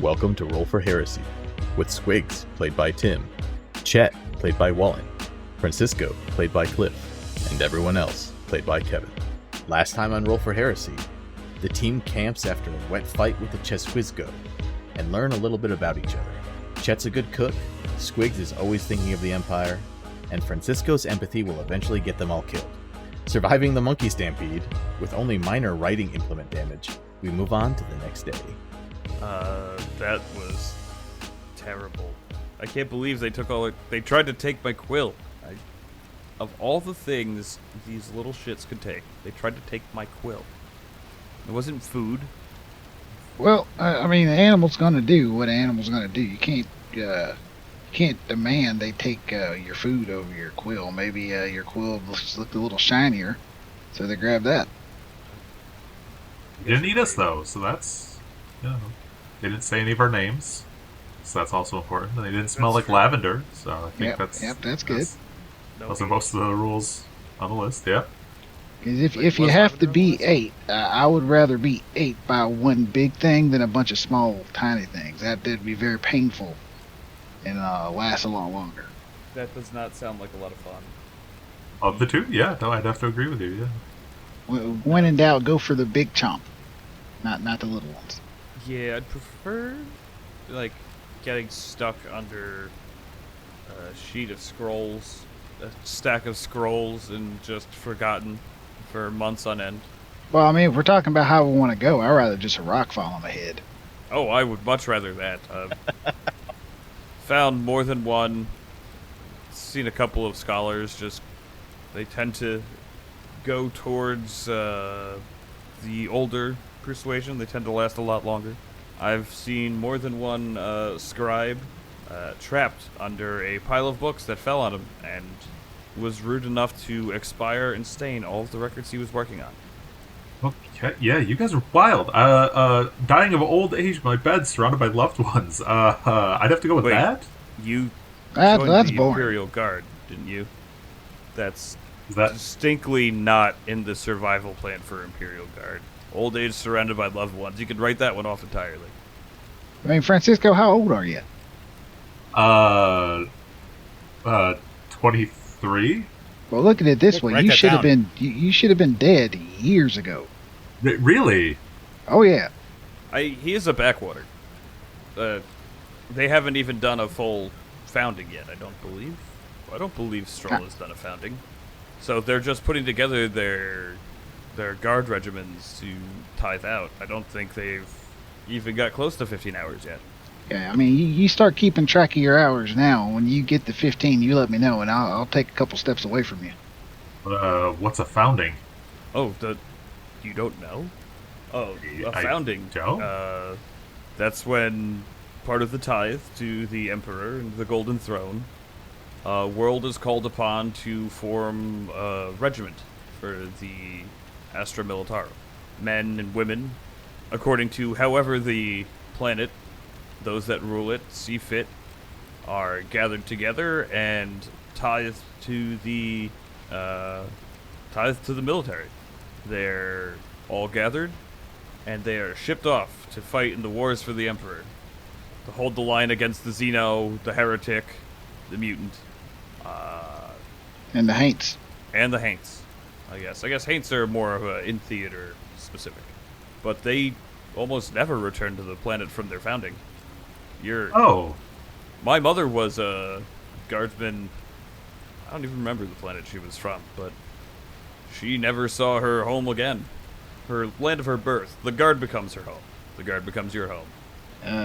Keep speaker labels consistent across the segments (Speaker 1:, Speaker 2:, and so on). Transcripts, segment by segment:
Speaker 1: Welcome to Roll for Heresy, with Squigs, played by Tim, Chet, played by Wallen, Francisco, played by Cliff, and everyone else, played by Kevin. Last time on Roll for Heresy, the team camps after a wet fight with the Chesquizgo, and learn a little bit about each other. Chet's a good cook, Squigs is always thinking of the Empire, and Francisco's empathy will eventually get them all killed. Surviving the monkey stampede, with only minor writing implement damage, we move on to the next day.
Speaker 2: That was terrible. I can't believe they took all it. They tried to take my quill. Of all the things these little shits could take, they tried to take my quill. It wasn't food.
Speaker 3: Well, I mean, the animal's going to do what an animal's going to do. You can't demand they take your food over your quill. Maybe your quill looked a little shinier, so they grabbed that.
Speaker 4: They didn't eat us though, so that's, you know, they didn't say any of our names, so that's also important. And they didn't smell like lavender, so I think
Speaker 3: that's good.
Speaker 4: Those are most of the rules on the list. Yeah.
Speaker 3: Because if you have to be ate, I would rather be ate by one big thing than a bunch of small, tiny things. That'd be very painful and last a lot longer.
Speaker 2: That does not sound like a lot of fun.
Speaker 4: Of the two, yeah, no, I'd have to agree with you. Yeah.
Speaker 3: When in doubt, go for the big chomp, not the little ones.
Speaker 2: Yeah, I'd prefer, like, getting stuck under a sheet of scrolls, a stack of scrolls, and just forgotten for months on end.
Speaker 3: Well, I mean, if we're talking about how we want to go, I'd rather just a rock fall on my head.
Speaker 2: Oh, I would much rather that. Found more than one. Seen a couple of scholars. They tend to go towards the older persuasion. They tend to last a lot longer. I've seen more than one scribe trapped under a pile of books that fell on him and was rude enough to expire and stain all of the records he was working on.
Speaker 4: Okay, yeah, you guys are wild. Dying of old age in my bed, surrounded by loved ones. I'd have to go with that.
Speaker 2: You
Speaker 3: That's
Speaker 2: joined the
Speaker 3: boring.
Speaker 2: Imperial Guard, didn't you? That's
Speaker 4: Is that
Speaker 2: distinctly not in the survival plan for Imperial Guard. Old age surrounded by loved ones. You could write that one off entirely.
Speaker 3: I mean, Francisco, how old are you?
Speaker 4: 23?
Speaker 3: Well, look at it this way:
Speaker 1: Write
Speaker 3: you
Speaker 1: that
Speaker 3: should have
Speaker 1: down.
Speaker 3: been you should have been dead years ago.
Speaker 4: Really?
Speaker 3: Oh yeah.
Speaker 2: He is a backwater. They haven't even done a full founding yet, I don't believe. I don't believe Stroll has done a founding. So they're just putting together their guard regiments to tithe out. I don't think they've even got close to 15 hours yet.
Speaker 3: Yeah, I mean, you start keeping track of your hours now. When you get to 15, you let me know, and I'll take a couple steps away from you.
Speaker 4: What's a founding?
Speaker 2: Oh, you don't know? Oh, a
Speaker 4: I
Speaker 2: founding.
Speaker 4: don't.
Speaker 2: That's when part of the tithe to the Emperor and the Golden Throne, world is called upon to form a regiment for the Astra Militarum. Men and women, according to however the planet, those that rule it, see fit, are gathered together and tithe to the military. They're all gathered, and they are shipped off to fight in the wars for the Emperor, to hold the line against the Xeno, the Heretic, the Mutant,
Speaker 3: And the Haints.
Speaker 2: and the Haints. I guess Haints are more of a in-theater specific, but they almost never return to the planet from their founding.
Speaker 4: Oh.
Speaker 2: My mother was a guardsman. I don't even remember the planet she was from, but she never saw her home again. Her land of her birth. The guard becomes her home. The guard becomes your home.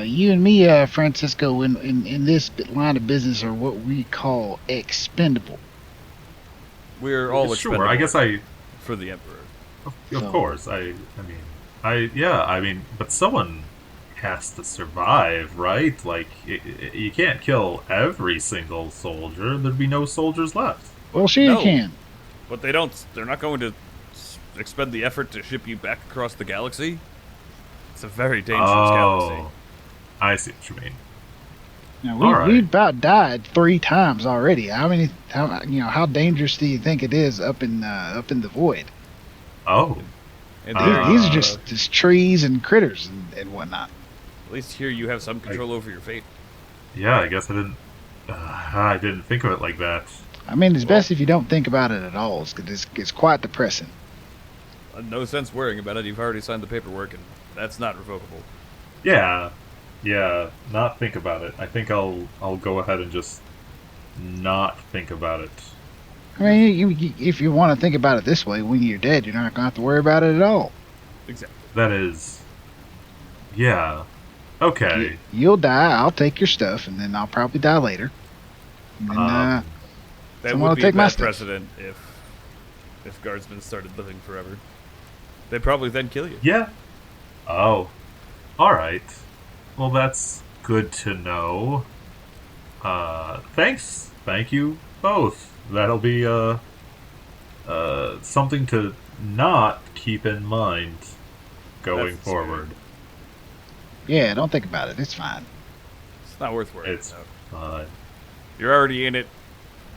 Speaker 3: You and me, Francisco, in this line of business are what we call expendable.
Speaker 2: We're all
Speaker 4: Sure,
Speaker 2: expendable
Speaker 4: I guess
Speaker 2: for the Emperor.
Speaker 4: of course, I mean, but someone has to survive, right? Like, you can't kill every single soldier. There'd be no soldiers left.
Speaker 3: Well, sure you
Speaker 2: No.
Speaker 3: can.
Speaker 2: But they're not going to expend the effort to ship you back across the galaxy. It's a very dangerous galaxy.
Speaker 4: I see what you mean.
Speaker 3: Now,
Speaker 4: All right.
Speaker 3: we about died 3 times already. How dangerous do you think it is up in the void?
Speaker 4: Oh.
Speaker 2: And
Speaker 4: Uh,
Speaker 3: These are just trees and critters and whatnot.
Speaker 2: least here you have some control over your fate.
Speaker 4: Yeah, I guess I didn't think of it like that.
Speaker 3: I mean, it's best if you don't think about it at all. It's quite depressing.
Speaker 2: No sense worrying about it. You've already signed the paperwork, and that's not revocable.
Speaker 4: Yeah, not think about it. I think I'll go ahead and just not think about it.
Speaker 3: I mean, if you want to think about it this way, when you're dead, you're not going to have to worry about it at all.
Speaker 2: Exactly.
Speaker 4: That is, yeah, okay.
Speaker 3: You'll die, I'll take your stuff, and then I'll probably die later. And then,
Speaker 2: That
Speaker 3: someone will
Speaker 2: would be a
Speaker 3: take my
Speaker 2: bad
Speaker 3: stuff.
Speaker 2: precedent if guardsmen started living forever. They'd probably then kill you.
Speaker 4: Yeah. Oh, all right. Well, that's good to know. Thanks. Thank you both. That'll be something to not keep in mind going
Speaker 2: That's
Speaker 4: forward.
Speaker 3: Yeah, don't think about it. It's fine.
Speaker 2: It's not worth worrying
Speaker 4: It's
Speaker 2: about.
Speaker 4: fine.
Speaker 2: You're already in it.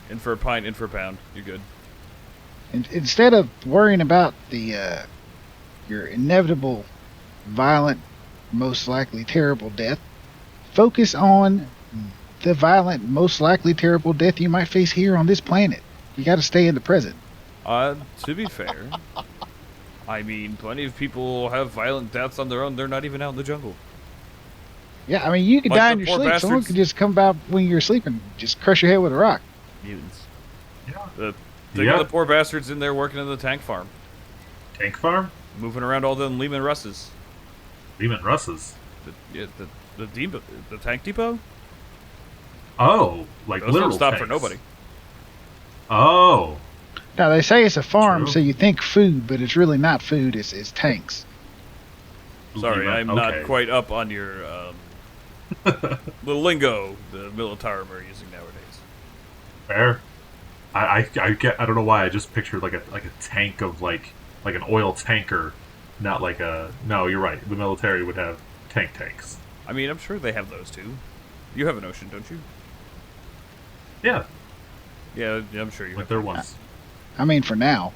Speaker 2: In for a pint, in for a pound. You're good.
Speaker 3: And instead of worrying about your inevitable, violent, most likely terrible death, focus on the violent, most likely terrible death you might face here on this planet. You got to stay in the present.
Speaker 2: To be fair, I mean, plenty of people have violent deaths on their own. They're not even out in the jungle.
Speaker 3: Yeah, I mean, you could
Speaker 2: Like
Speaker 3: die
Speaker 2: the
Speaker 3: in your
Speaker 2: poor
Speaker 3: sleep. Someone
Speaker 2: bastards.
Speaker 3: could just come about when you're sleeping, just crush your head with a rock.
Speaker 2: Mutants.
Speaker 4: Yeah.
Speaker 2: Think of the poor bastards in there working in the tank farm,
Speaker 4: Tank farm?
Speaker 2: moving around all them Lehman Russes.
Speaker 4: Lehman Russes.
Speaker 2: The tank depot.
Speaker 4: Oh, like
Speaker 2: Those
Speaker 4: literal
Speaker 2: don't stop
Speaker 4: tanks.
Speaker 2: for nobody.
Speaker 4: Oh,
Speaker 3: Now, they say it's a farm,
Speaker 4: True.
Speaker 3: so you think food, but it's really not food. It's tanks.
Speaker 2: Sorry,
Speaker 4: Lehman-
Speaker 2: I'm
Speaker 4: okay.
Speaker 2: not quite up on your the lingo the Militarum are using nowadays.
Speaker 4: Fair. I don't know why I just pictured like a tank of like an oil tanker, not like a. No, you're right. The military would have tanks.
Speaker 2: I mean, I'm sure they have those too. You have an ocean, don't you?
Speaker 4: Yeah,
Speaker 2: Yeah, I'm sure you
Speaker 4: like
Speaker 2: have.
Speaker 4: there was.
Speaker 3: I mean, for now.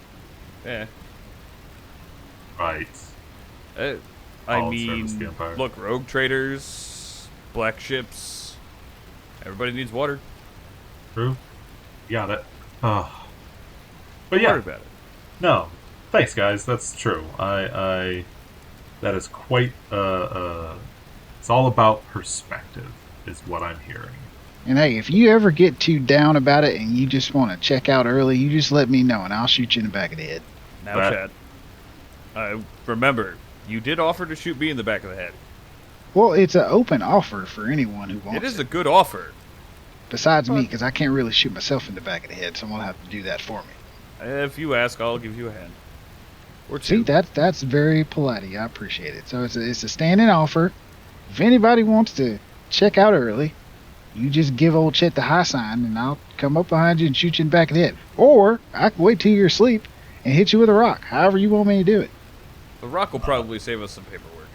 Speaker 2: Yeah.
Speaker 4: Right.
Speaker 2: I
Speaker 4: All in service
Speaker 2: mean,
Speaker 4: to the Empire.
Speaker 2: look, rogue traders, black ships. Everybody needs water.
Speaker 4: True. Yeah, that. Oh. But
Speaker 2: Don't
Speaker 4: yeah,
Speaker 2: worry about it.
Speaker 4: no. Thanks, guys. That's true. I that is quite. It's all about perspective, is what I'm hearing.
Speaker 3: And hey, if you ever get too down about it and you just want to check out early, you just let me know and I'll shoot you in the back of the head.
Speaker 2: Now,
Speaker 4: That-
Speaker 2: Chad. Remember, you did offer to shoot me in the back of the head.
Speaker 3: Well, it's an open offer for anyone who wants
Speaker 2: It is a good offer.
Speaker 3: Besides me, because I can't really shoot myself in the back of the head. Someone will have to do that for me.
Speaker 2: If you ask, I'll give you a hand. Or
Speaker 3: See,
Speaker 2: two.
Speaker 3: that's very polite. I appreciate it. So it's a standing offer. If anybody wants to check out early, you just give old Chet the high sign, and I'll come up behind you and shoot you in the back of the head. Or I can wait till you're asleep and hit you with a rock. However you want me to do it.
Speaker 2: The rock will probably save us some paperwork.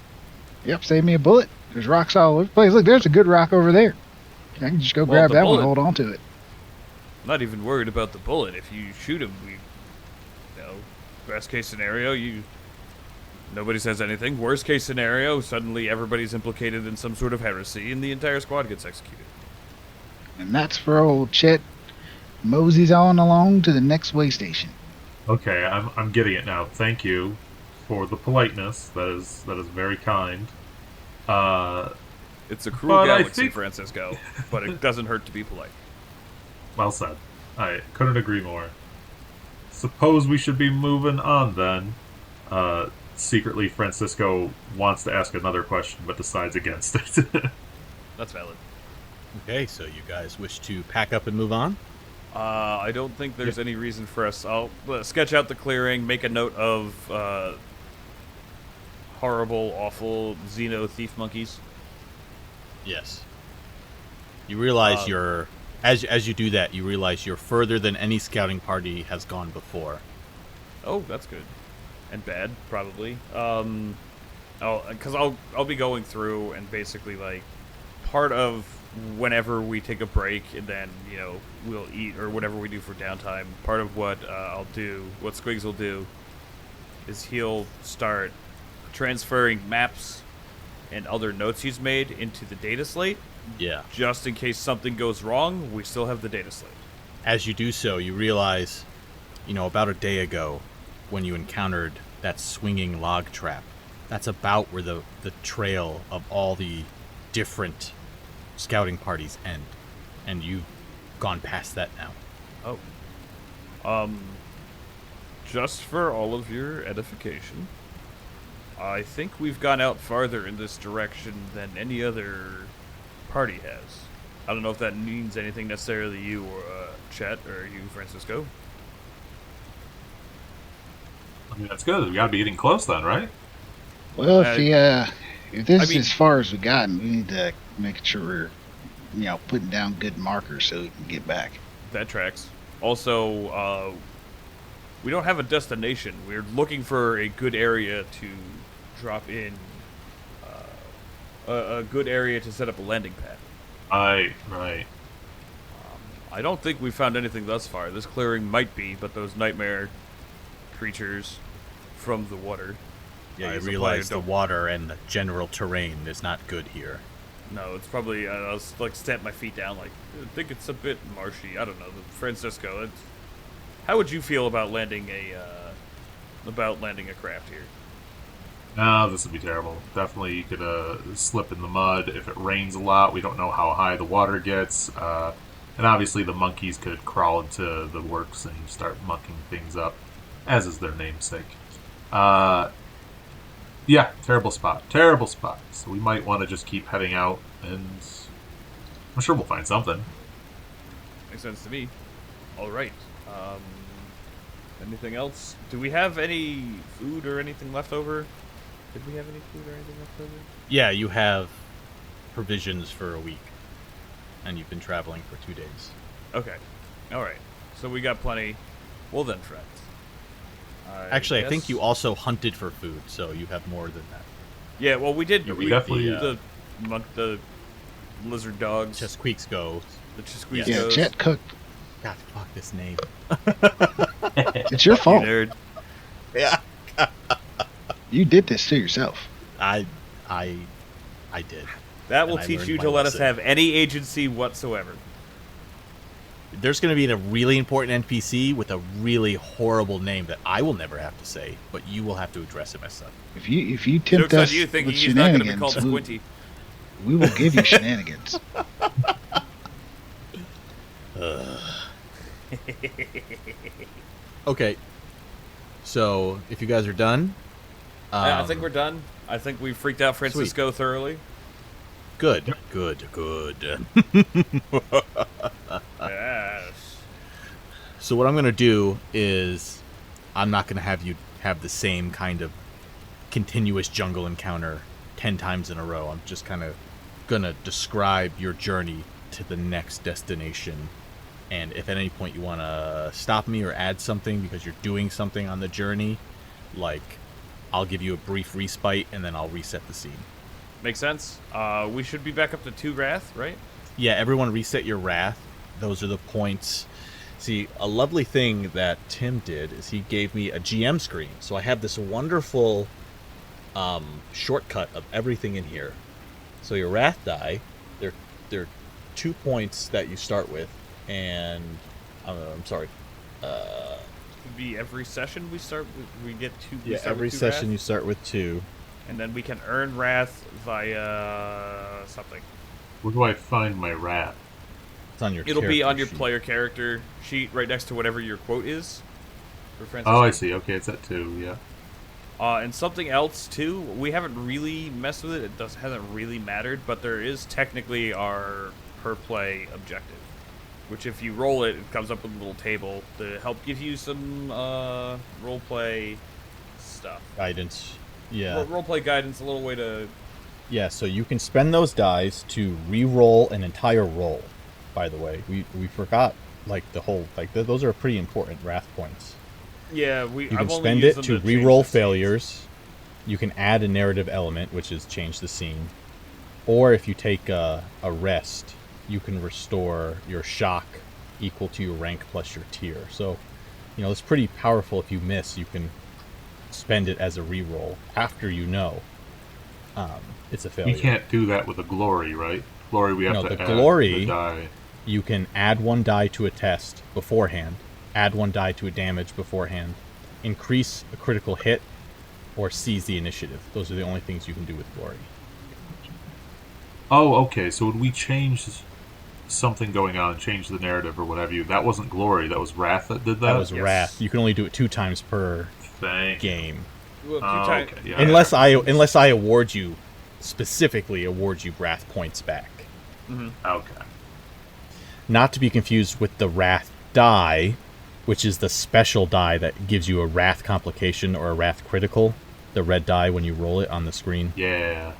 Speaker 3: Yep, save me a bullet. There's rocks all over the place. Look, there's a good rock over there. I can just go
Speaker 2: Well,
Speaker 3: grab
Speaker 2: the
Speaker 3: that one
Speaker 2: bullet-
Speaker 3: and hold on to it.
Speaker 2: I'm not even worried about the bullet. If you shoot him, best case scenario, nobody says anything. Worst case scenario, suddenly everybody's implicated in some sort of heresy, and the entire squad gets executed.
Speaker 3: And that's for old Chet. Moseys on along to the next way station.
Speaker 4: Okay, I'm getting it now. Thank you for the politeness. That is very kind.
Speaker 2: It's a cruel
Speaker 4: But I
Speaker 2: galaxy,
Speaker 4: think-
Speaker 2: Francisco, but it doesn't hurt to be polite.
Speaker 4: Well said. I couldn't agree more. Suppose we should be moving on then. Secretly, Francisco wants to ask another question, but decides against it.
Speaker 2: That's valid.
Speaker 1: Okay, so you guys wish to pack up and move on?
Speaker 2: I don't think there's any reason for us. I'll sketch out the clearing, make a note of horrible, awful Xeno thief monkeys.
Speaker 1: Yes. You realize
Speaker 2: Um,
Speaker 1: you're as you do that, you realize you're further than any scouting party has gone before.
Speaker 2: Oh, that's good. And bad, probably. Because I'll be going through and basically like part of whenever we take a break and then we'll eat or whatever we do for downtime. Part of what I'll do, what Squigs will do, is he'll start transferring maps and other notes he's made into the data slate.
Speaker 1: Yeah.
Speaker 2: Just in case something goes wrong, we still have the data slate.
Speaker 1: As you do so, you realize, about a day ago, when you encountered that swinging log trap, that's about where the trail of all the different scouting parties end. And you've gone past that now.
Speaker 2: Oh. Just for all of your edification, I think we've gone out farther in this direction than any other party has. I don't know if that means anything necessarily you or Chet or you, Francisco.
Speaker 4: I mean, that's good. We gotta be getting close then, right?
Speaker 3: Well, if this
Speaker 2: I mean-
Speaker 3: is as far as we've gotten, we need to make sure we're, putting down good markers so we can get back.
Speaker 2: That tracks. Also, we don't have a destination. We're looking for a good area to drop in, a good area to set up a landing pad.
Speaker 4: Right.
Speaker 2: I don't think we found anything thus far. This clearing might be, but those nightmare creatures from the water.
Speaker 1: Yeah, you
Speaker 2: supply
Speaker 1: realize the
Speaker 2: don't-
Speaker 1: water and the general terrain is not good here.
Speaker 2: No, it's probably. I was like stamp my feet down. Like I think it's a bit marshy. I don't know. Francisco, how would you feel about landing a craft here?
Speaker 4: No, this would be terrible. Definitely, you could slip in the mud if it rains a lot. We don't know how high the water gets, and obviously the monkeys could crawl into the works and start mucking things up, as is their namesake. Yeah, terrible spot. So we might want to just keep heading out, and I'm sure we'll find something.
Speaker 2: Makes sense to me. All right. Anything else? Do we have any food or anything left over? Did we have any food or anything left over?
Speaker 1: Yeah, you have provisions for a week, and you've been traveling for 2 days.
Speaker 2: Okay. All right. So we got plenty. Well then, friends.
Speaker 1: Actually, I think
Speaker 2: guess-
Speaker 1: you also hunted for food, so you have more than that.
Speaker 2: Yeah. Well, we did.
Speaker 4: Yeah, we definitely-
Speaker 2: the lizard dogs.
Speaker 1: Chesqueaks go.
Speaker 2: The Chisqueeze
Speaker 3: Yeah,
Speaker 2: goes.
Speaker 3: Jet cooked.
Speaker 1: God, fuck this name.
Speaker 3: It's your
Speaker 2: You
Speaker 3: fault.
Speaker 2: nerd.
Speaker 1: Yeah.
Speaker 3: You did this to yourself.
Speaker 1: I did.
Speaker 2: That will
Speaker 1: And I
Speaker 2: teach
Speaker 1: learned
Speaker 2: you
Speaker 1: my
Speaker 2: to let us
Speaker 1: lesson.
Speaker 2: have any agency whatsoever.
Speaker 1: There's going to be a really important NPC with a really horrible name that I will never have to say, but you will have to address it, my son.
Speaker 3: If you tempt
Speaker 2: Joke's on
Speaker 3: us
Speaker 2: you thinking
Speaker 3: with
Speaker 2: he's not going to be
Speaker 3: shenanigans,
Speaker 2: called Squinty.
Speaker 3: we will give you shenanigans.
Speaker 1: Okay. So, if you guys are done,
Speaker 2: I think we're done. I think we freaked out Francisco thoroughly.
Speaker 1: good. Good.
Speaker 2: Yes.
Speaker 1: So what I'm going to do is I'm not going to have you have the same kind of continuous jungle encounter 10 times in a row. I'm just kind of going to describe your journey to the next destination. And if at any point you want to stop me or add something because you're doing something on the journey, like I'll give you a brief respite and then I'll reset the scene.
Speaker 2: Makes sense. We should be back up to 2 Wrath, right?
Speaker 1: Yeah, everyone reset your wrath. Those are the points. See, a lovely thing that Tim did is he gave me a GM screen. So I have this wonderful shortcut of everything in here. So your wrath die, they're 2 points that you start with, and I'm sorry.
Speaker 2: Could be every session we start with, we get 2. we
Speaker 1: Yeah,
Speaker 2: start
Speaker 1: every
Speaker 2: with 2
Speaker 1: session you
Speaker 2: Wrath,
Speaker 1: start with 2.
Speaker 2: and then we can earn Wrath via something.
Speaker 4: Where do I find my rat?
Speaker 1: It's on your.
Speaker 2: It'll be
Speaker 1: character
Speaker 2: on your
Speaker 1: sheet.
Speaker 2: player character sheet right next to whatever your quote is. For Francisco.
Speaker 4: Oh, I see. Okay, it's at 2, yeah.
Speaker 2: And something else too. We haven't really messed with it. It hasn't really mattered, but there is technically our per play objective, which if you roll it, it comes up with a little table to help give you some role play stuff.
Speaker 1: Guidance. Yeah.
Speaker 2: Role play guidance, a little way to.
Speaker 1: Yeah, so you can spend those dice to re-roll an entire roll. By the way, we forgot those are pretty important wrath points.
Speaker 2: Yeah,
Speaker 1: You can spend it to re-roll failures. You can add a narrative element, which is change the scene. Or if you take a rest, you can restore your shock equal to your rank plus your tier. So, it's pretty powerful. If you miss, you can spend it as a re-roll after you know. it's a failure.
Speaker 4: We can't do that with a glory, right? Glory, we have
Speaker 1: No,
Speaker 4: to
Speaker 1: the
Speaker 4: add
Speaker 1: glory-
Speaker 4: the die.
Speaker 1: You can add 1 die to a test beforehand, add 1 die to a damage beforehand, increase a critical hit, or seize the initiative. Those are the only things you can do with glory.
Speaker 4: Oh, okay. So when we changed something going on, change the narrative or what have you, that wasn't glory. That was wrath that did that.
Speaker 1: That was wrath. You can only do it 2 times per
Speaker 4: Thank you.
Speaker 1: game.
Speaker 2: Well,
Speaker 4: Oh,
Speaker 2: two ti-
Speaker 4: okay. Yeah,
Speaker 1: Unless I award you wrath points back.
Speaker 4: Okay.
Speaker 1: Not to be confused with the wrath die, which is the special die that gives you a wrath complication or a wrath critical. The red die when you roll it on the screen.
Speaker 4: Yeah.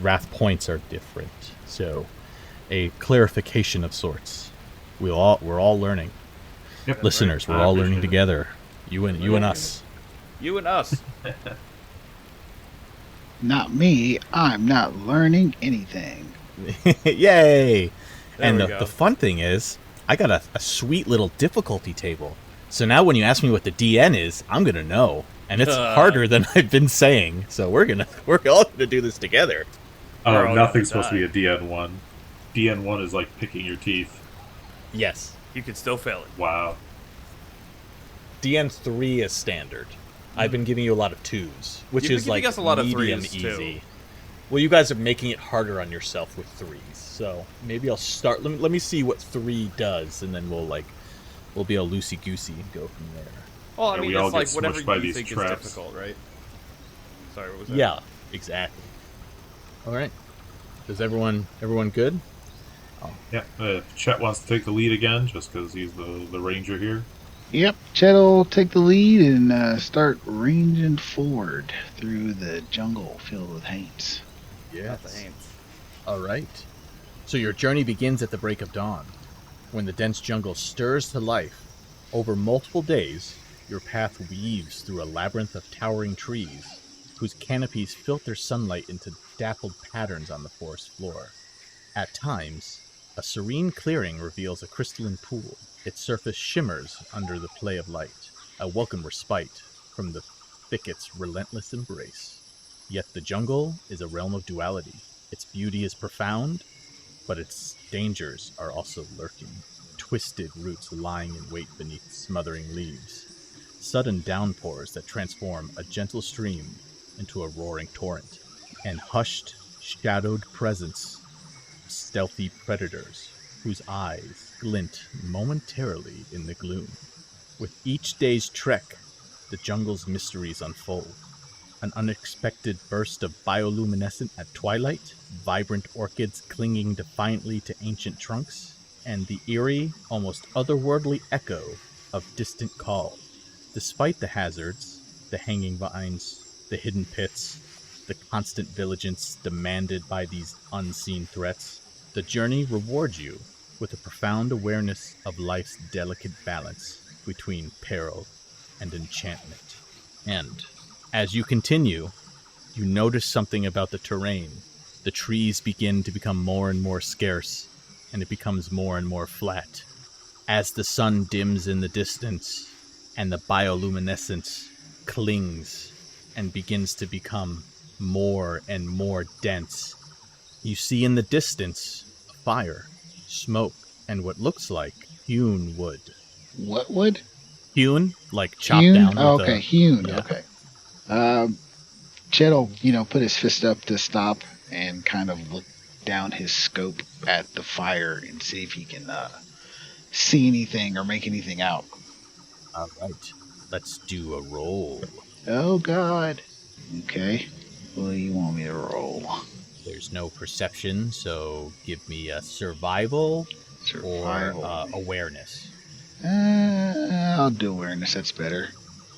Speaker 1: Wrath points are different. So, a clarification of sorts. We're all learning.
Speaker 4: Yep.
Speaker 1: Listeners, we're
Speaker 4: I
Speaker 1: all learning
Speaker 4: appreciate it.
Speaker 1: together. You and us.
Speaker 2: You and us.
Speaker 3: Not me. I'm not learning anything.
Speaker 1: Yay!
Speaker 2: There
Speaker 1: And
Speaker 2: we
Speaker 1: the
Speaker 2: go.
Speaker 1: fun thing is, I got a sweet little difficulty table. So now when you ask me what the DN is, I'm gonna know. And it's harder than I've been saying. So we're all gonna do this together.
Speaker 2: We're all
Speaker 4: Oh, nothing's
Speaker 2: gonna
Speaker 4: supposed to be a DN1. DN1 is like picking your teeth.
Speaker 1: Yes.
Speaker 2: You could still fail it.
Speaker 4: Wow.
Speaker 1: DN3 is standard. I've been giving you a lot of 2s, which
Speaker 2: You've been
Speaker 1: is
Speaker 2: giving
Speaker 1: like
Speaker 2: us a lot of
Speaker 1: medium
Speaker 2: 3s
Speaker 1: easy.
Speaker 2: too.
Speaker 1: Well, you guys are making it harder on yourself with 3s. So maybe I'll start. Let me see what 3 does, and then we'll be all loosey goosey and go from there.
Speaker 2: Well, I
Speaker 4: Yeah,
Speaker 2: mean,
Speaker 4: we all
Speaker 2: it's
Speaker 4: get
Speaker 2: like whatever
Speaker 4: smushed by
Speaker 2: you
Speaker 4: these
Speaker 2: think
Speaker 4: traps.
Speaker 2: is difficult, right? Sorry, what was that?
Speaker 1: Yeah, exactly. All right. Is everyone good?
Speaker 4: Yeah. Chet wants to take the lead again, just because he's the ranger here.
Speaker 3: Yep, Chet will take the lead and start ranging forward through the jungle filled with haints.
Speaker 2: Not the Haints.
Speaker 1: All right. So your journey begins at the break of dawn, when the dense jungle stirs to life. Over multiple days, your path weaves through a labyrinth of towering trees, whose canopies filter sunlight into dappled patterns on the forest floor. At times, a serene clearing reveals a crystalline pool. Its surface shimmers under the play of light, a welcome respite from the thicket's relentless embrace. Yet the jungle is a realm of duality. Its beauty is profound, but its dangers are also lurking. Twisted roots lying in wait beneath smothering leaves. Sudden downpours that transform a gentle stream into a roaring torrent. And hushed, shadowed presence of stealthy predators whose eyes glint momentarily in the gloom. With each day's trek, the jungle's mysteries unfold. An unexpected burst of bioluminescent at twilight, vibrant orchids clinging defiantly to ancient trunks, and the eerie, almost otherworldly echo of distant call. Despite the hazards, the hanging vines, the hidden pits, the constant vigilance demanded by these unseen threats, the journey rewards you with a profound awareness of life's delicate balance between peril and enchantment. And as you continue, you notice something about the terrain. The trees begin to become more and more scarce, and it becomes more and more flat. As the sun dims in the distance, and the bioluminescence clings and begins to become more and more dense, you see in the distance a fire, smoke, and what looks like hewn wood.
Speaker 3: What wood?
Speaker 1: Hewn, like chopped
Speaker 3: Hewn?
Speaker 1: down.
Speaker 3: Oh,
Speaker 1: with
Speaker 3: okay,
Speaker 1: a,
Speaker 3: hewn.
Speaker 1: yeah.
Speaker 3: Okay. Chet will, put his fist up to stop and kind of look down his scope at the fire and see if he can see anything or make anything out.
Speaker 1: All right, let's do a roll.
Speaker 3: Oh, God. Okay. What do you want me to roll?
Speaker 1: There's no perception, so give me a survival,
Speaker 3: Survival.
Speaker 1: or awareness.
Speaker 3: I'll do awareness. That's better.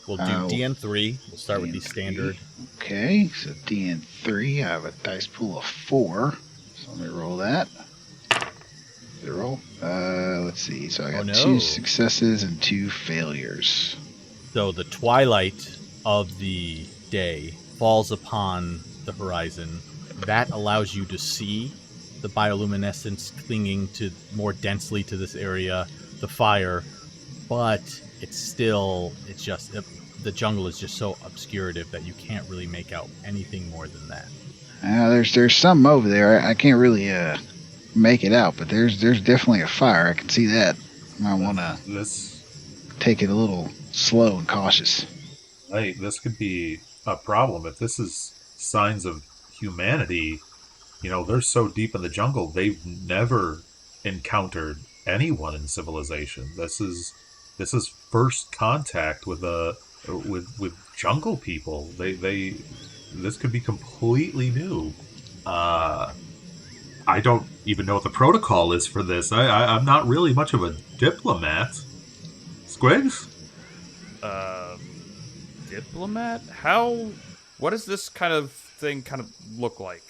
Speaker 1: We'll do
Speaker 3: Oh.
Speaker 1: DN3. We'll start with the
Speaker 3: DN3.
Speaker 1: standard.
Speaker 3: Okay, so DN3, I have a dice pool of 4. So let me roll that. Did I roll? Let's see. So I got
Speaker 1: Oh, no.
Speaker 3: 2 successes and 2 failures.
Speaker 1: So the twilight of the day falls upon the horizon. That allows you to see the bioluminescence clinging to more densely to this area, the fire, but it's just the jungle is just so obscurative that you can't really make out anything more than that.
Speaker 3: There's something over there. I can't really make it out, but there's definitely a fire. I can see that. I want to take it a little slow and cautious.
Speaker 4: Hey, this could be a problem if this is signs of humanity. You know, they're so deep in the jungle, they've never encountered anyone in civilization. This is first contact with jungle people. This could be completely new. I don't even know what the protocol is for this. I'm not really much of a diplomat. Squigs?
Speaker 2: Diplomat? What does this kind of thing kind of look like?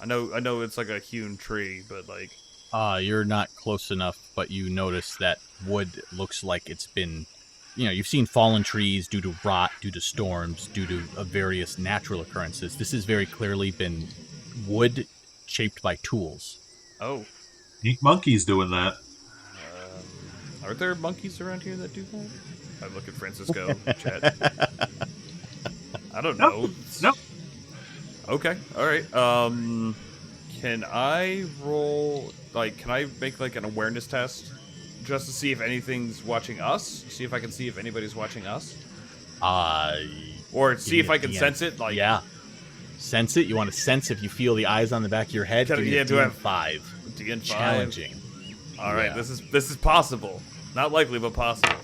Speaker 2: I know it's like a hewn tree, but like...
Speaker 1: You're not close enough, but you notice that wood looks like it's been... you've seen fallen trees due to rot, due to storms, due to various natural occurrences. This has very clearly been wood shaped by tools.
Speaker 2: Oh.
Speaker 4: Sneak monkeys doing that.
Speaker 2: Are there monkeys around here that do that? I look at Francisco, chat. I don't know.
Speaker 4: No.
Speaker 2: Okay, alright. Can I roll... can I make, an awareness test? Just to see if anything's watching us? See if I can see if anybody's watching us? Or see if I can sense it?
Speaker 1: Yeah. Sense it? You want to sense if you feel the eyes on the back of your head?
Speaker 2: Do I have
Speaker 1: 5.
Speaker 2: DN5?
Speaker 1: Challenging.
Speaker 2: Alright,
Speaker 1: Yeah.
Speaker 2: This is possible. Not likely, but possible.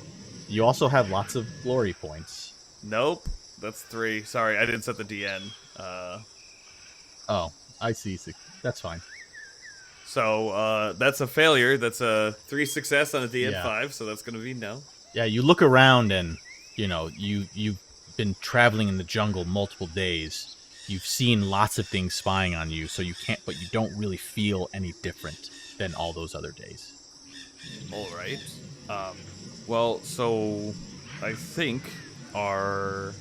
Speaker 1: You also have lots of glory points.
Speaker 2: Nope. That's 3. Sorry, I didn't set the DN.
Speaker 1: Oh, I see. That's fine.
Speaker 2: So, that's a failure. That's a 3 success on a DN5, so that's going to be no.
Speaker 1: Yeah, you look around and, you've been traveling in the jungle multiple days. You've seen lots of things spying on you, so you don't really feel any different than all those other days.
Speaker 2: All right. Well, so I think our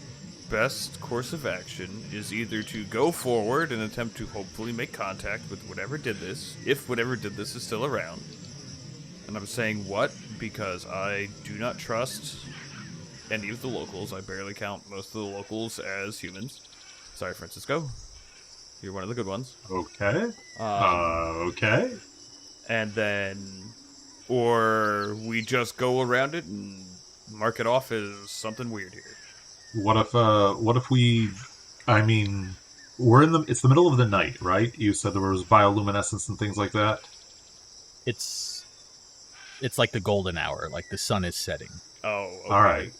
Speaker 2: best course of action is either to go forward and attempt to hopefully make contact with whatever did this, if whatever did this is still around. And I'm saying what because I do not trust any of the locals. I barely count most of the locals as humans. Sorry, Francisco. You're one of the good ones.
Speaker 4: Okay. Okay.
Speaker 2: And then... Or we just go around it and mark it off as something weird here.
Speaker 4: What if we... I mean, it's the middle of the night, right? You said there was bioluminescence and things like that?
Speaker 1: It's like the golden hour, like the sun is setting.
Speaker 2: Oh, okay.
Speaker 4: All right.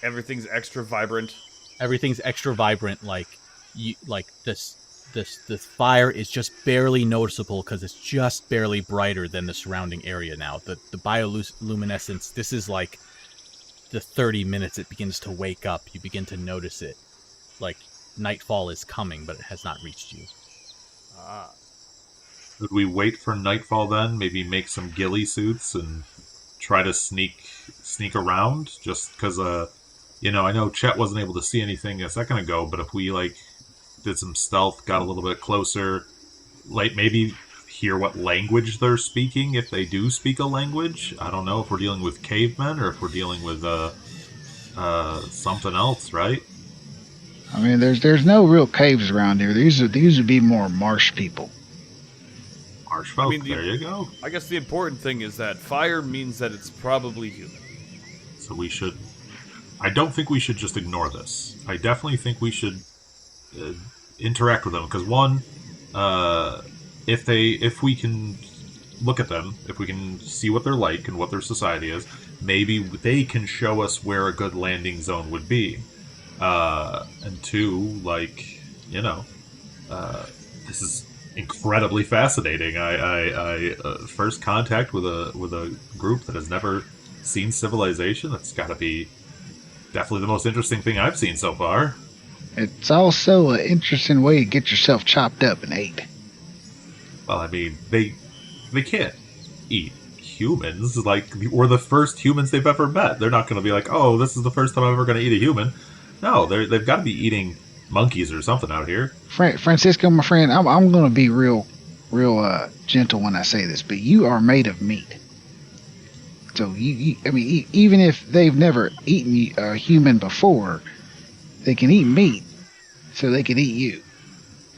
Speaker 2: Everything's extra vibrant.
Speaker 1: Everything's extra vibrant, this fire is just barely noticeable because it's just barely brighter than the surrounding area now. The bioluminescence, this is like the 30 minutes it begins to wake up. You begin to notice it. Like nightfall is coming, but it has not reached you.
Speaker 2: Ah.
Speaker 4: Would we wait for nightfall then? Maybe make some ghillie suits and try to sneak around? Just because, I know Chet wasn't able to see anything a second ago, but if we, did some stealth, got a little bit closer, maybe hear what language they're speaking, if they do speak a language. I don't know if we're dealing with cavemen or if we're dealing with something else, right?
Speaker 3: I mean, there's no real caves around here. These would be more marsh people.
Speaker 4: Marsh folk, there you go.
Speaker 2: I guess the important thing is that fire means that it's probably human.
Speaker 4: So we should... I don't think we should just ignore this. I definitely think we should interact with them, because one, if we can look at them, if we can see what they're like and what their society is, maybe they can show us where a good landing zone would be. And two, this is incredibly fascinating. I first contact with a group that has never seen civilization. That's got to be definitely the most interesting thing I've seen so far.
Speaker 3: It's also an interesting way to get yourself chopped up and ate.
Speaker 4: Well, I mean, they can't eat humans. We're the first humans they've ever met. They're not going to be like, oh, this is the first time I'm ever going to eat a human. No, they've got to be eating monkeys or something out here.
Speaker 3: Francisco, my friend, I'm going to be real gentle when I say this, but you are made of meat. So, even if they've never eaten a human before, they can eat meat, so they can eat you.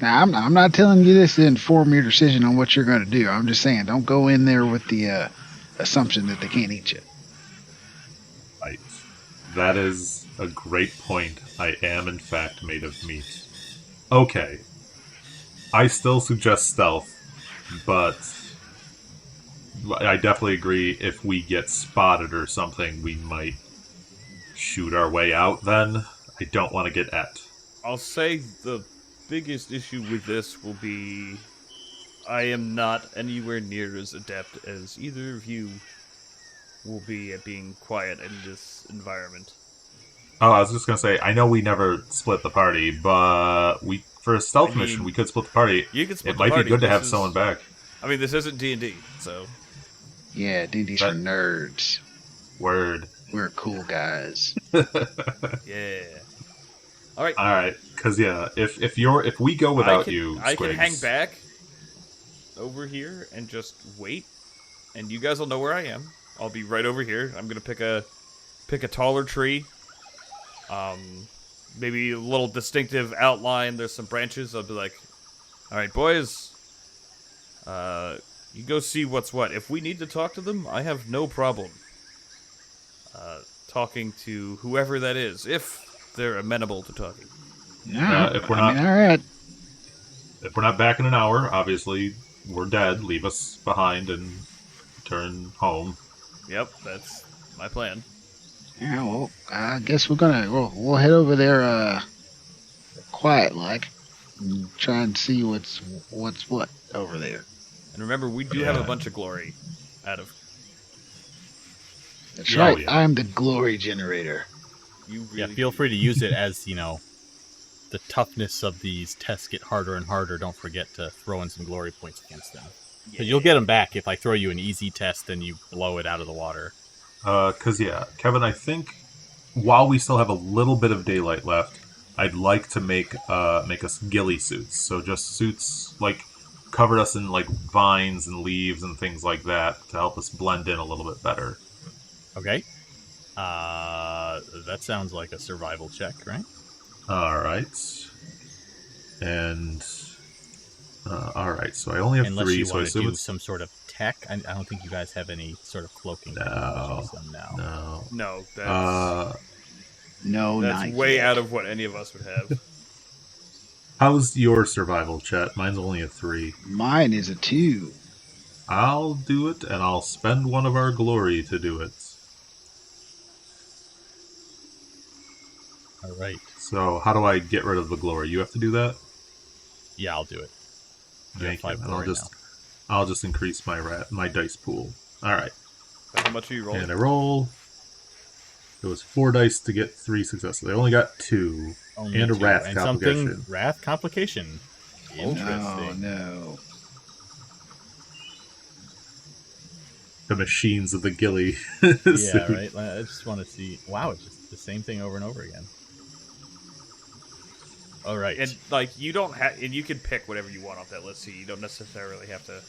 Speaker 3: Now, I'm not telling you this to inform your decision on what you're going to do. I'm just saying, don't go in there with the assumption that they can't eat you.
Speaker 4: Right. That is a great point. I am, in fact, made of meat. Okay. I still suggest stealth, but I definitely agree if we get spotted or something, we might shoot our way out then. I don't want to get at.
Speaker 2: I'll say the biggest issue with this will be I am not anywhere near as adept as either of you will be at being quiet in this environment.
Speaker 4: Oh, I was just going to say, I know we never split the party, but for a stealth mission, we could split the party.
Speaker 2: You can split
Speaker 4: it
Speaker 2: the
Speaker 4: might
Speaker 2: party.
Speaker 4: be good to have someone back.
Speaker 2: I mean, this isn't D&D, so...
Speaker 3: Yeah, D&D's for nerds.
Speaker 4: Word.
Speaker 3: We're cool guys.
Speaker 2: Yeah. Alright.
Speaker 4: Alright, because yeah, if we go without you,
Speaker 2: I can
Speaker 4: Squigs,
Speaker 2: hang back over here and just wait, and you guys will know where I am. I'll be right over here. I'm gonna pick a taller tree. Maybe a little distinctive outline. There's some branches. I'll be like, alright, boys. You go see what's what. If we need to talk to them, I have no problem talking to whoever that is, if they're amenable to talking.
Speaker 3: No,
Speaker 4: if we're not,
Speaker 3: all right.
Speaker 4: If we're not back in an hour, obviously we're dead. Leave us behind and return home.
Speaker 2: Yep, that's my plan.
Speaker 3: Yeah, well, I guess we'll head over there, quiet like, and try and see what's what over there.
Speaker 2: And remember, we do have a bunch of glory out of.
Speaker 3: That's
Speaker 4: Yeah,
Speaker 3: right.
Speaker 4: yeah.
Speaker 3: I'm the glory generator.
Speaker 2: You really
Speaker 1: Yeah, feel free to use it as, the toughness of these tests get harder and harder. Don't forget to throw in some glory points against them. Because you'll get them back if I throw you an easy test and you blow it out of the water.
Speaker 4: Because, Kevin, I think while we still have a little bit of daylight left, I'd like to make us ghillie suits. So just suits, covered us in, vines and leaves and things like that to help us blend in a little bit better.
Speaker 1: Okay. That sounds like a survival check, right?
Speaker 4: Alright. And... alright, so I only have
Speaker 1: Unless
Speaker 4: 3,
Speaker 1: you
Speaker 4: so I
Speaker 1: want to
Speaker 4: assume
Speaker 1: do
Speaker 4: it's...
Speaker 1: some sort of tech. I don't think you guys have any sort of cloaking
Speaker 4: No.
Speaker 1: technologies now.
Speaker 4: No.
Speaker 2: No, that's
Speaker 3: No,
Speaker 2: that's
Speaker 3: not
Speaker 2: way
Speaker 3: yet.
Speaker 2: out of what any of us would have.
Speaker 4: How's your survival, chat? Mine's only a 3.
Speaker 3: Mine is a 2.
Speaker 4: I'll do it, and I'll spend one of our glory to do it.
Speaker 1: All right.
Speaker 4: So, how do I get rid of the glory? You have to do that?
Speaker 1: Yeah, I'll do it. You
Speaker 4: Thank you.
Speaker 1: have 5
Speaker 4: And
Speaker 1: glory
Speaker 4: I'll just increase my dice pool. Alright.
Speaker 2: How much are you rolling?
Speaker 4: And I roll. It was 4 dice to get 3 successes. I only got 2.
Speaker 1: Only
Speaker 4: And a
Speaker 1: 2.
Speaker 4: wrath
Speaker 1: and
Speaker 4: complication.
Speaker 1: something wrath complication. Interesting.
Speaker 3: No.
Speaker 4: The machines of the ghillie.
Speaker 1: Yeah, right. I just want to see. Wow, it's just the same thing over and over again. All right.
Speaker 2: And you don't have, and you can pick whatever you want off that list. So you don't necessarily have to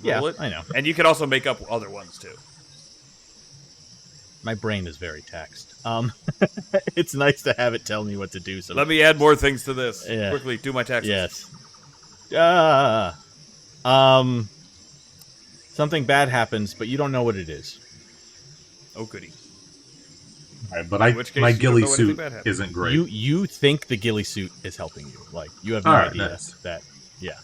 Speaker 2: roll it.
Speaker 1: I know.
Speaker 2: And you can also make up other ones too.
Speaker 1: My brain is very taxed. It's nice to have it tell me what to do. So
Speaker 2: Let me add more things to this.
Speaker 1: Yeah.
Speaker 2: Quickly, do my taxes.
Speaker 1: Yes. Something bad happens, but you don't know what it is.
Speaker 2: Oh, goody.
Speaker 4: Alright, but
Speaker 2: In which case,
Speaker 4: my
Speaker 2: you don't
Speaker 4: ghillie
Speaker 2: know anything
Speaker 4: suit
Speaker 2: bad happened.
Speaker 4: isn't great.
Speaker 1: You think the ghillie suit is helping you? Like you have no
Speaker 4: Alright,
Speaker 1: idea
Speaker 4: nice.
Speaker 1: that. Yeah.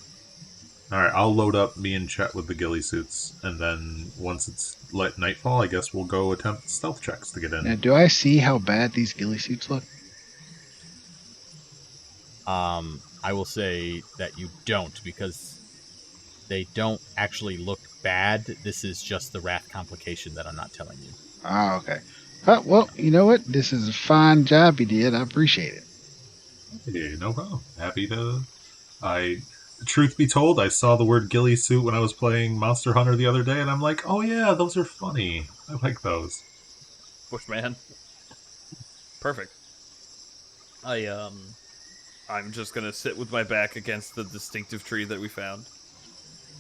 Speaker 4: Alright, I'll load up me and Chet with the ghillie suits, and then once it's nightfall, I guess we'll go attempt stealth checks to get in.
Speaker 3: Now, do I see how bad these ghillie suits look?
Speaker 1: I will say that you don't because they don't actually look bad. This is just the wrath complication that I'm not telling you.
Speaker 3: Oh, okay. Well, you know what? This is a fine job you did. I appreciate it.
Speaker 4: Yeah, no problem. Happy to... Truth be told, I saw the word ghillie suit when I was playing Monster Hunter the other day, and I'm like, oh yeah, those are funny. I like those.
Speaker 2: Bushman. Perfect. I'm just gonna sit with my back against the distinctive tree that we found.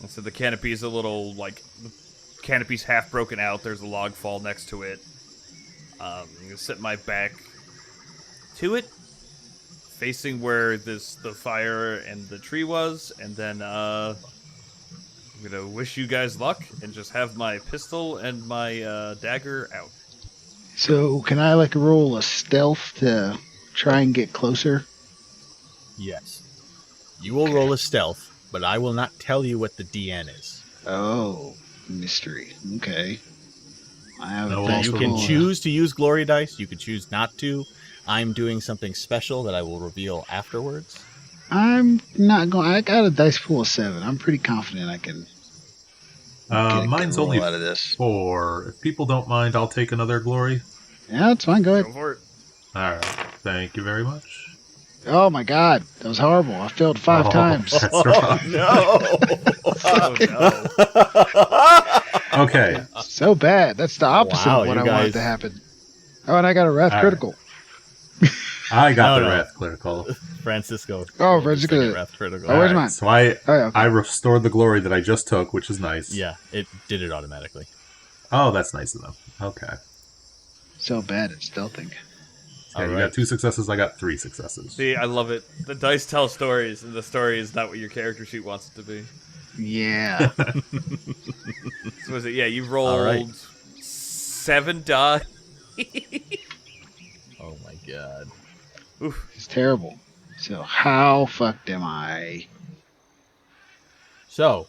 Speaker 2: And so the canopy's a little, the canopy's half broken out. There's a log fall next to it. I'm gonna sit my back to it facing where the fire and the tree was, and then I'm gonna wish you guys luck and just have my pistol and my dagger out.
Speaker 3: So can I like roll a stealth to try and get closer?
Speaker 1: Yes. You will roll a stealth, but I will not tell you what the DN is.
Speaker 3: Oh, mystery. Okay. I have
Speaker 4: No,
Speaker 3: a dice
Speaker 1: You
Speaker 4: also
Speaker 1: can
Speaker 3: roll.
Speaker 1: choose to use glory dice. You can choose not to. I'm doing something special that I will reveal afterwards.
Speaker 3: I'm not going. I got a dice pool of 7. I'm pretty confident I can. Get a good
Speaker 4: Mine's
Speaker 3: roll
Speaker 4: only
Speaker 3: out of this.
Speaker 4: 4. If people don't mind, I'll take another glory.
Speaker 3: Yeah, that's fine. Go
Speaker 2: Go
Speaker 3: ahead.
Speaker 2: for it.
Speaker 4: All right. Thank you very much.
Speaker 3: Oh my God, that was horrible. I failed 5
Speaker 4: Oh,
Speaker 3: times.
Speaker 4: That's right.
Speaker 1: No!
Speaker 2: Oh, no.
Speaker 4: Okay.
Speaker 3: So bad. That's the opposite
Speaker 1: Wow,
Speaker 3: of what
Speaker 1: you
Speaker 3: I wanted
Speaker 1: guys-
Speaker 3: to happen. Oh, and I got a wrath
Speaker 4: All right.
Speaker 3: critical.
Speaker 4: I got
Speaker 1: No,
Speaker 4: the
Speaker 1: no.
Speaker 4: Wrath critical.
Speaker 1: Francisco.
Speaker 3: Oh,
Speaker 1: Just
Speaker 3: Francisco.
Speaker 1: take a Wrath critical.
Speaker 3: Oh, where's
Speaker 4: All
Speaker 3: mine?
Speaker 4: So I
Speaker 3: Oh, yeah, okay.
Speaker 4: I restored the glory that I just took, which is nice.
Speaker 1: Yeah, it did it automatically.
Speaker 4: Oh, that's nice of them. Okay.
Speaker 3: So bad at stealthing.
Speaker 4: Yeah, you
Speaker 1: All right.
Speaker 4: got 2 successes. I got 3 successes.
Speaker 2: See, I love it. The dice tell stories, and the story is not what your character sheet wants it to be.
Speaker 3: Yeah.
Speaker 2: So was it? Yeah, you rolled
Speaker 1: right.
Speaker 2: 7 die.
Speaker 1: Oh my god.
Speaker 2: Oof.
Speaker 3: It's terrible. So how fucked am I?
Speaker 1: So,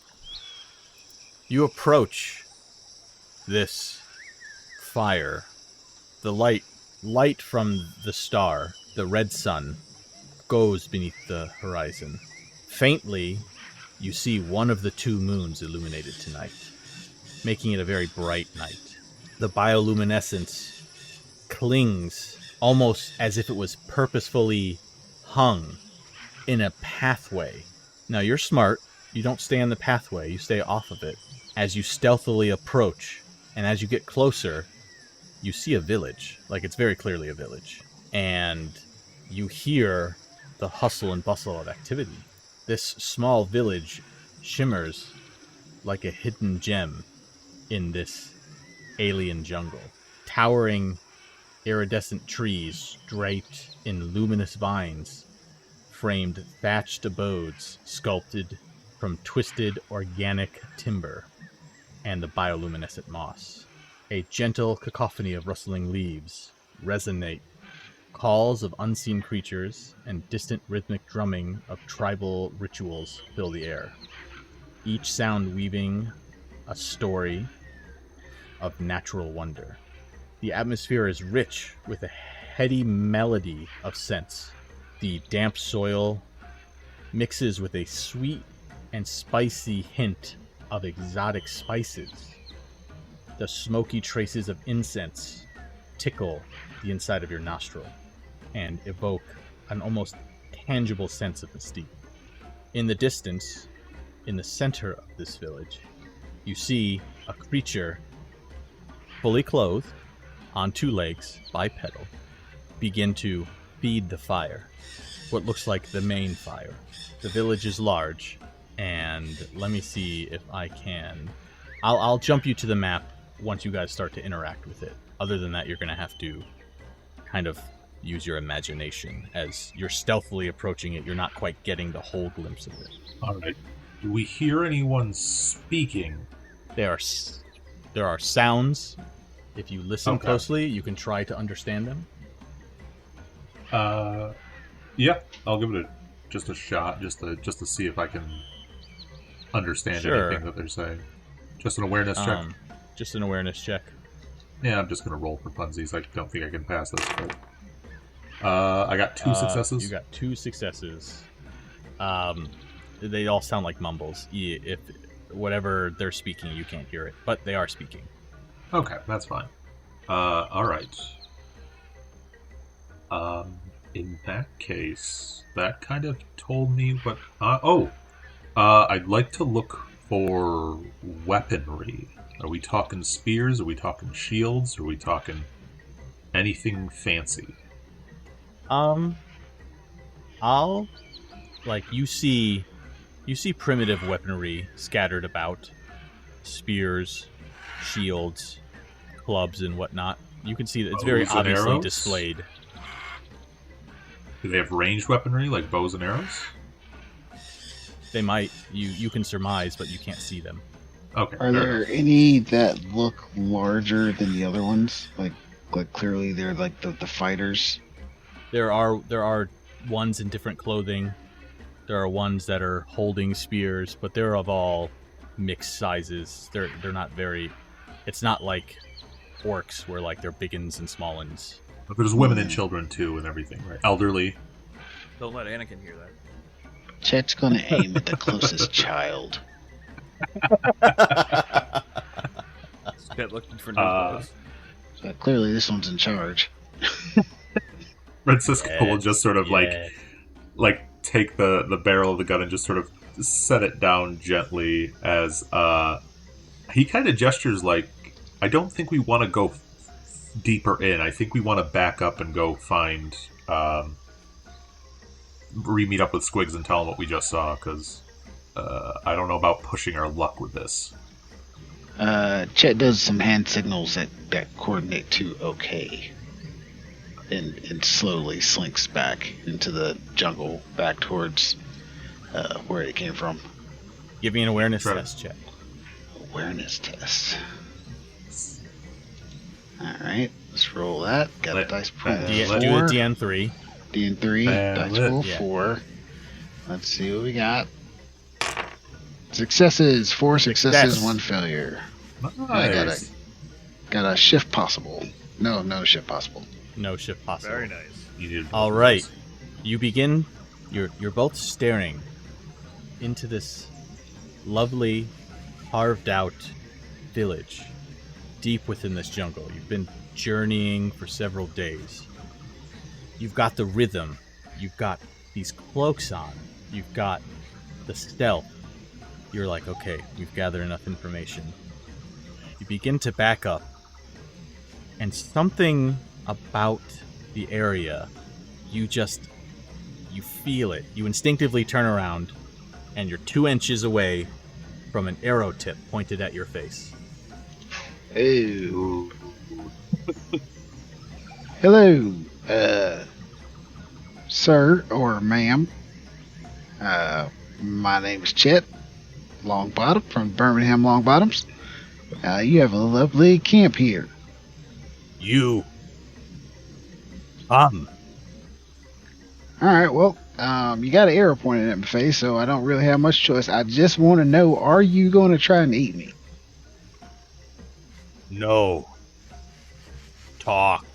Speaker 1: you approach this fire. The light from the star, the red sun, goes beneath the horizon. Faintly, you see one of the 2 moons illuminated tonight, making it a very bright night. The bioluminescence clings almost as if it was purposefully hung in a pathway. Now, you're smart. You don't stay on the pathway. You stay off of it. As you stealthily approach, and as you get closer, you see a village. Like, it's very clearly a village. And you hear the hustle and bustle of activity. This small village shimmers like a hidden gem in this alien jungle. Towering iridescent trees draped in luminous vines framed thatched abodes sculpted from twisted organic timber and the bioluminescent moss. A gentle cacophony of rustling leaves resonate. Calls of unseen creatures and distant rhythmic drumming of tribal rituals fill the air, each sound weaving a story of natural wonder. The atmosphere is rich with a heady melody of scents. The damp soil mixes with a sweet and spicy hint of exotic spices. The smoky traces of incense tickle the inside of your nostril and evoke an almost tangible sense of mystique. In the distance, in the center of this village, you see a creature fully clothed, on 2 legs, bipedal, begin to feed the fire. What looks like the main fire. The village is large, and let me see if I can. I'll jump you to the map once you guys start to interact with it. Other than that, you're going to have to kind of use your imagination. As you're stealthily approaching it, you're not quite getting the whole glimpse of it.
Speaker 4: All right. Do we hear anyone speaking?
Speaker 1: There are sounds. If you listen
Speaker 4: Okay.
Speaker 1: closely, you can try to understand them.
Speaker 4: Yeah, I'll give it just a shot, just to see if I can understand
Speaker 1: Sure.
Speaker 4: anything that they're saying. Just an awareness check.
Speaker 1: Just an awareness check.
Speaker 4: Yeah, I'm just gonna roll for funsies. I don't think I can pass this. But, I got 2 successes.
Speaker 1: You got 2 successes. They all sound like mumbles. If whatever they're speaking, you can't hear it, but they are speaking.
Speaker 4: Okay, that's fine. All right. In that case, that kind of told me what. I'd like to look for weaponry. Are we talking spears? Are we talking shields? Are we talking anything fancy?
Speaker 1: You see primitive weaponry scattered about, spears, shields, clubs, and whatnot. You can see that it's very
Speaker 4: Bows and
Speaker 1: obviously
Speaker 4: arrows?
Speaker 1: displayed.
Speaker 4: Do they have ranged weaponry like bows and arrows?
Speaker 1: They might. You can surmise, but you can't see them.
Speaker 4: Okay.
Speaker 3: Are there any that look larger than the other ones? Like clearly they're like the fighters.
Speaker 1: There are ones in different clothing. There are ones that are holding spears, but they're of all mixed sizes. They're not very. It's not like orcs where like they're big uns and small uns.
Speaker 4: But there's women and children too, and everything, right? Elderly.
Speaker 2: Don't let Anakin hear that.
Speaker 3: Chet's gonna aim at the closest child.
Speaker 2: Chet looking for new clothes.
Speaker 3: So clearly this one's in charge.
Speaker 4: Francisco will just sort of
Speaker 1: Yeah.
Speaker 4: like take the barrel of the gun and just sort of set it down gently as he kind of gestures like, I don't think we want to go deeper in. I think we want to back up and go find re-meet up with Squigs and tell him what we just saw, because I don't know about pushing our luck with this.
Speaker 3: Chet does some hand signals that coordinate to okay. And slowly slinks back into the jungle, back towards where it came from.
Speaker 1: Give me an awareness
Speaker 4: Try-
Speaker 1: test check.
Speaker 3: Awareness test. Alright, let's roll that. Got a
Speaker 4: Let-
Speaker 3: dice pool
Speaker 1: Do a
Speaker 3: 4.
Speaker 1: DN3.
Speaker 3: DN3, dice
Speaker 4: Let-
Speaker 3: pool
Speaker 1: yeah.
Speaker 3: 4. Let's see what we got. Successes, 4 successes,
Speaker 1: Success.
Speaker 3: 1 failure.
Speaker 4: Nice.
Speaker 3: Got a shift possible. No shift possible.
Speaker 1: No shift possible.
Speaker 2: Very nice.
Speaker 4: You did
Speaker 1: All right. You begin. You're both staring into this lovely, carved out village deep within this jungle. You've been journeying for several days. You've got the rhythm. You've got these cloaks on. You've got the stealth. You're like, okay, we've gathered enough information. You begin to back up, and something about the area, you feel it. You instinctively turn around, and you're 2 inches away from an arrow tip pointed at your face.
Speaker 3: Ooh. Hello, sir or ma'am. My name is Chet Longbottom from Birmingham Longbottoms. You have a lovely camp here.
Speaker 1: You.
Speaker 3: All right, well, you got an arrow pointed at my face, so I don't really have much choice. I just want to know, are you going to try and eat me?
Speaker 1: No. Talk.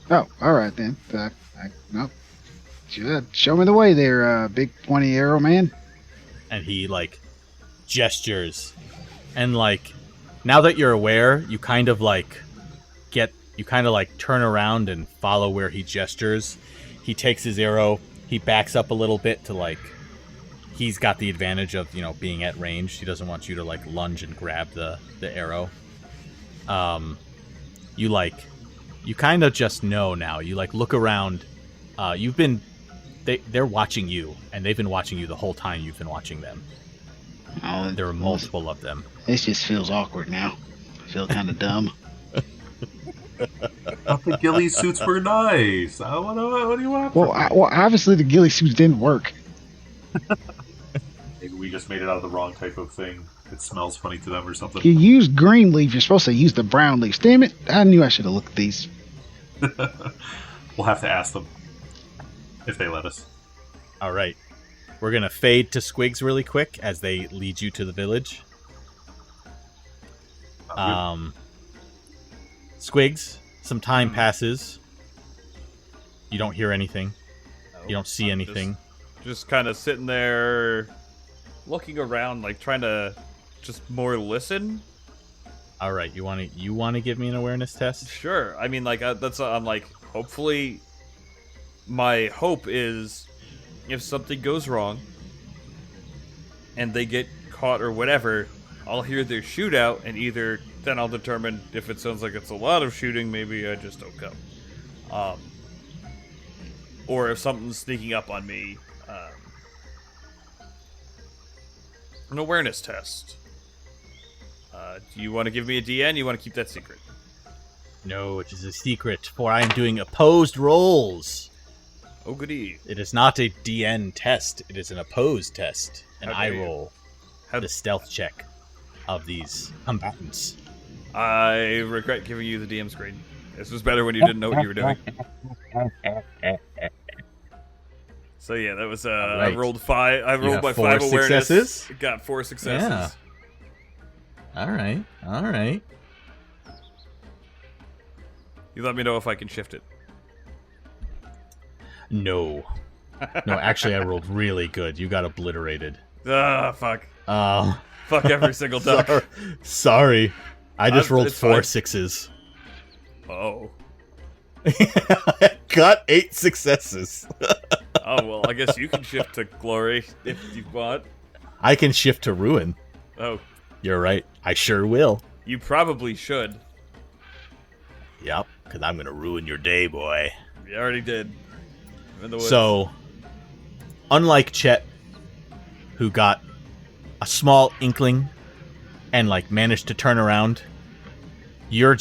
Speaker 3: Oh, all right then. No. Show me the way there, big pointy arrow man.
Speaker 1: And he, like, gestures. And, like, now that you're aware, you kind of, like, turn around and follow where he gestures. He takes his arrow, he backs up a little bit to, like, he's got the advantage of, being at range. He doesn't want you to, like, lunge and grab the arrow. You kind of just know now. You, like, look around. They're watching you, and they've been watching you the whole time you've been watching them.
Speaker 3: Oh,
Speaker 1: There are multiple of them.
Speaker 3: This just feels awkward now. I feel kind of dumb.
Speaker 4: I thought the ghillie suits were nice. What do you want?
Speaker 3: Well, obviously the ghillie suits didn't work.
Speaker 4: Maybe we just made it out of the wrong type of thing. It smells funny to them or something.
Speaker 3: You used green leaf. You're supposed to use the brown leaves. Damn it! I knew I should have looked at these.
Speaker 4: We'll have to ask them if they let us.
Speaker 1: All right. We're going to fade to Squigs really quick as they lead you to the village. Squigs, some time passes. You don't hear anything. You don't see anything.
Speaker 2: Just kind of sitting there, looking around, like trying to just more listen.
Speaker 1: All right, you want to give me an awareness test?
Speaker 2: Sure. I mean, like I'm like, hopefully, my hope is if something goes wrong and they get caught or whatever, I'll hear their shootout, and either then I'll determine if it sounds like it's a lot of shooting, maybe I just don't come. Or if something's sneaking up on me, an awareness test. Do you want to give me a DN? You want to keep that secret?
Speaker 1: No, it is a secret, for I am doing opposed rolls.
Speaker 2: Oh, goody.
Speaker 1: It is not a DN test. It is an opposed test. And
Speaker 2: How
Speaker 1: I
Speaker 2: dare you.
Speaker 1: roll
Speaker 2: How-
Speaker 1: the stealth check of these combatants.
Speaker 2: I regret giving you the DM screen. This was better when you didn't know what you were doing. So yeah, that was I
Speaker 1: Right.
Speaker 2: rolled 5. I rolled
Speaker 1: have
Speaker 2: my
Speaker 1: 4
Speaker 2: 5 awareness.
Speaker 1: successes?
Speaker 2: Got 4 successes.
Speaker 1: Yeah. All right. All right.
Speaker 2: You let me know if I can shift it.
Speaker 1: No. No, actually, I rolled really good. You got obliterated.
Speaker 2: Ah, fuck.
Speaker 1: Oh.
Speaker 2: Fuck every single duck.
Speaker 1: Sorry. I just rolled
Speaker 2: it's
Speaker 1: 4
Speaker 2: fine.
Speaker 1: 6s.
Speaker 2: Oh.
Speaker 1: Got 8 successes.
Speaker 2: Oh, well, I guess you can shift to glory if you want.
Speaker 1: I can shift to ruin.
Speaker 2: Oh,
Speaker 1: You're right. I sure will.
Speaker 2: you probably should.
Speaker 1: Yep, because I'm going to ruin your day, boy.
Speaker 2: You already did. I'm in the woods.
Speaker 1: So, unlike Chet, who got a small inkling and, like, managed to turn around, you're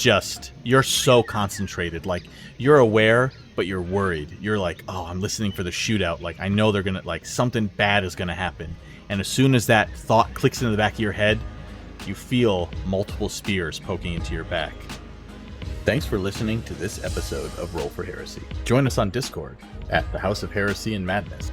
Speaker 1: so concentrated. Like, you're aware, but you're worried. You're like, oh, I'm listening for the shootout. Like, I know they're going to, like, something bad is going to happen. And as soon as that thought clicks into the back of your head, you feel multiple spears poking into your back. Thanks for listening to this episode of Roll for Heresy. Join us on Discord at the House of Heresy and Madness.